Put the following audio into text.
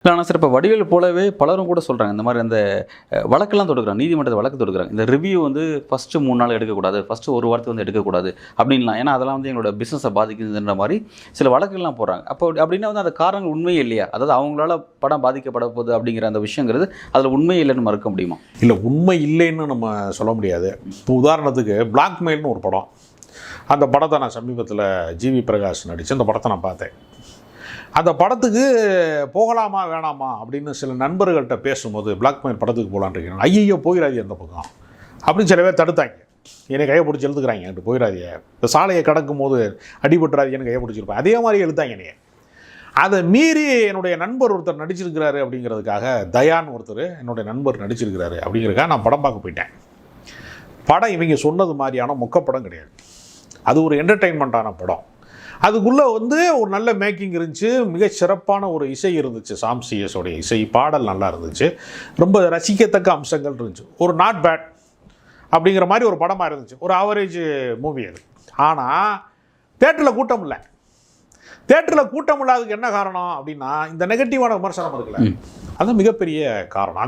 இல்லை ஆனால் சார் இப்போ வடிவேல் போலவே பலரும் கூட சொல்கிறாங்க இந்த மாதிரி அந்த வழக்கெல்லாம் தொடுக்குறாங்க, நீதிமன்றத்தை வழக்கு தொடுக்குறாங்க. இந்த ரிவ்யூ வந்து ஃபஸ்ட்டு 3 நாள் எடுக்கக்கூடாது, ஃபஸ்ட்டு ஒரு வாரத்துக்கு வந்து எடுக்கக்கூடாது அப்படின்லாம். ஏன்னா அதெல்லாம் வந்து எங்களோட பிஸ்னஸை பாதிக்குதுன்ற மாதிரி சில வழக்குகள்லாம் போடுறாங்க. அப்போ அப்படின்னா வந்து அந்த காரணங்கள் உண்மையே இல்லையா? அதாவது அவங்களால படம் பாதிக்கப்பட போகுது அப்படிங்கிற அந்த விஷயங்கிறது அதில் உண்மையே இல்லைன்னு மறுக்க முடியுமா? இல்லை, உண்மை இல்லைன்னு நம்ம சொல்ல முடியாது. இப்போ உதாரணத்துக்கு பிளாக்மெயில்னு ஒரு படம், அந்த படத்தை நான் சமீபத்தில் ஜிவி பிரகாஷ் நடித்து அந்த படத்தை நான் பார்த்தேன். அந்த படத்துக்கு போகலாமா வேணாமா அப்படின்னு சில நண்பர்கள்ட்ட பேசும்போது, பிளாக்மெயில் படத்துக்கு போகலான்ட்டு, ஐயோ போயிடாதீங்க அந்த பக்கம் அப்படின்னு சில பேர் தடுத்தாங்க. என்னை கையை பிடிச்சி எழுதுக்கிறாங்க, அங்கிட்டு போயிடாதீங்க, இந்த சாலையை கடக்கும் போது அடிபட்டுறாதீங்கன்னு கையை பிடிச்சிருப்பேன். அதே மாதிரி எழுத்தாங்க என்னைய. அதை மீறி என்னுடைய நண்பர் ஒருத்தர் நடிச்சிருக்கிறாரு அப்படிங்கிறதுக்காக, தயான் ஒருத்தர் என்னுடைய நண்பர் நடிச்சிருக்கிறாரு அப்படிங்கிறதுக்காக நான் படம் பார்க்க போயிட்டேன். படம் இவங்க சொன்னது மாதிரியான மொக்கப்படம் கிடையாது. அது ஒரு என்டர்டெயின்மெண்ட்டான படம். அதுக்குள்ளே வந்து ஒரு நல்ல மேக்கிங் இருந்துச்சு, மிக சிறப்பான ஒரு இசை இருந்துச்சு. சாம் சிஎஸோடைய இசை, பாடல் நல்லா இருந்துச்சு, ரொம்ப ரசிக்கத்தக்க அம்சங்கள் இருந்துச்சு. ஒரு நாட் பேட் அப்படிங்கிற மாதிரி ஒரு படமாக இருந்துச்சு, ஒரு ஆவரேஜ் மூவி அது. ஆனால் தேட்டரில் கூட்டம் இல்லை. தேட்டரில் கூட்டம் இல்லாததுக்கு என்ன காரணம் அப்படின்னா, இந்த நெகட்டிவான விமர்சனம் இருக்குல்ல, அது மிகப்பெரிய காரணம்.